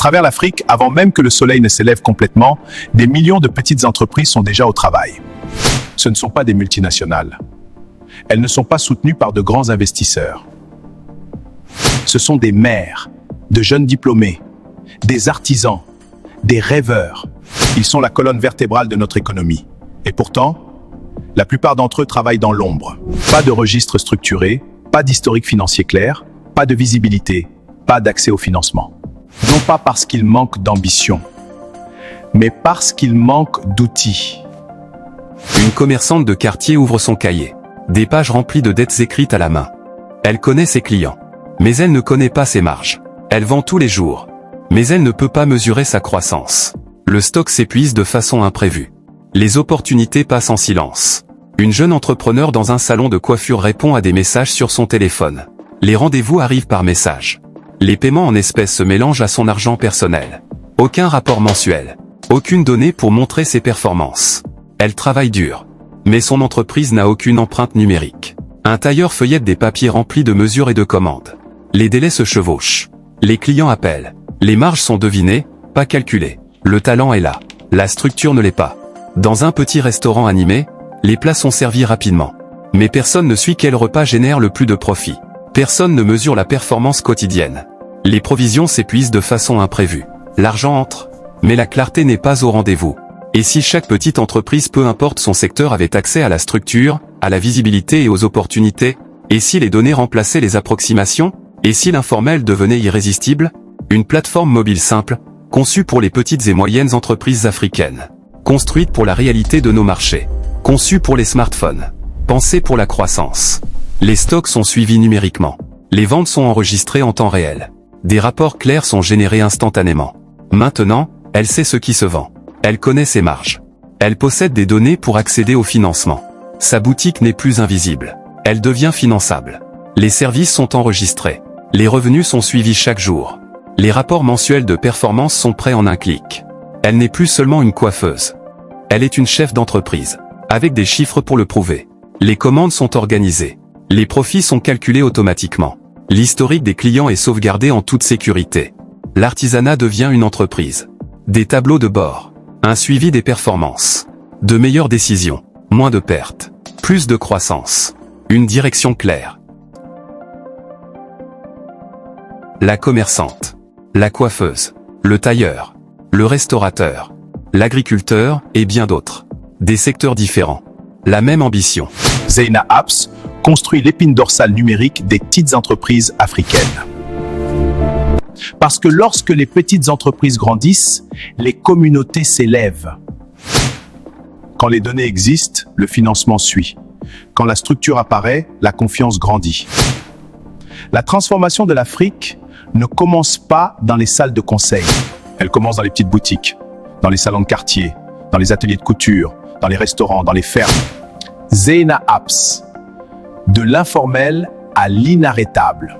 travers l'Afrique, avant même que le soleil ne s'élève complètement, des millions de petites entreprises sont déjà au travail. Ce ne sont pas des multinationales. Elles ne sont pas soutenues par de grands investisseurs. Ce sont des mères, de jeunes diplômés, des artisans, des rêveurs. Ils sont la colonne vertébrale de notre économie. Et pourtant, la plupart d'entre eux travaillent dans l'ombre. Pas de registre structuré, pas d'historique financier clair, pas de visibilité, pas d'accès au financement. Non pas parce qu'ils manquent d'ambition, mais parce qu'ils manquent d'outils. Une commerçante de quartier ouvre son cahier. Des pages remplies de dettes écrites à la main. Elle connaît ses clients, mais elle ne connaît pas ses marges. Elle vend tous les jours, mais elle ne peut pas mesurer sa croissance. Le stock s'épuise de façon imprévue. Les opportunités passent en silence. Une jeune entrepreneur dans un salon de coiffure répond à des messages sur son téléphone. Les rendez-vous arrivent par message. Les paiements en espèces se mélangent à son argent personnel. Aucun rapport mensuel. Aucune donnée pour montrer ses performances. Elle travaille dur. Mais son entreprise n'a aucune empreinte numérique. Un tailleur feuillette des papiers remplis de mesures et de commandes. Les délais se chevauchent. Les clients appellent. Les marges sont devinées, pas calculées. Le talent est là. La structure ne l'est pas. Dans un petit restaurant animé, les plats sont servis rapidement. Mais personne ne suit quel repas génère le plus de profit. Personne ne mesure la performance quotidienne. Les provisions s'épuisent de façon imprévue. L'argent entre, mais la clarté n'est pas au rendez-vous. Et si chaque petite entreprise, peu importe son secteur, avait accès à la structure, à la visibilité et aux opportunités? Et si les données remplaçaient les approximations? Et si l'informel devenait irrésistible? Une plateforme mobile simple, conçue pour les petites et moyennes entreprises africaines. Construite pour la réalité de nos marchés. Conçue pour les smartphones. Pensée pour la croissance. Les stocks sont suivis numériquement. Les ventes sont enregistrées en temps réel. Des rapports clairs sont générés instantanément. Maintenant, elle sait ce qui se vend. Elle connaît ses marges. Elle possède des données pour accéder au financement. Sa boutique n'est plus invisible. Elle devient finançable. Les services sont enregistrés. Les revenus sont suivis chaque jour. Les rapports mensuels de performance sont prêts en un clic. Elle n'est plus seulement une coiffeuse. Elle est une chef d'entreprise. Avec des chiffres pour le prouver. Les commandes sont organisées. Les profits sont calculés automatiquement. L'historique des clients est sauvegardé en toute sécurité. L'artisanat devient une entreprise. Des tableaux de bord. Un suivi des performances. De meilleures décisions. Moins de pertes. Plus de croissance. Une direction claire. La commerçante. La coiffeuse. Le tailleur. Le restaurateur. L'agriculteur et bien d'autres. Des secteurs différents. La même ambition. Zeyna Apps construit l'épine dorsale numérique des petites entreprises africaines. Parce que lorsque les petites entreprises grandissent, les communautés s'élèvent. Quand les données existent, le financement suit. Quand la structure apparaît, la confiance grandit. La transformation de l'Afrique ne commence pas dans les salles de conseil. Elle commence dans les petites boutiques, dans les salons de quartier, dans les ateliers de couture, dans les restaurants, dans les fermes. Zeyna Apps, de l'informel à l'inarrêtable.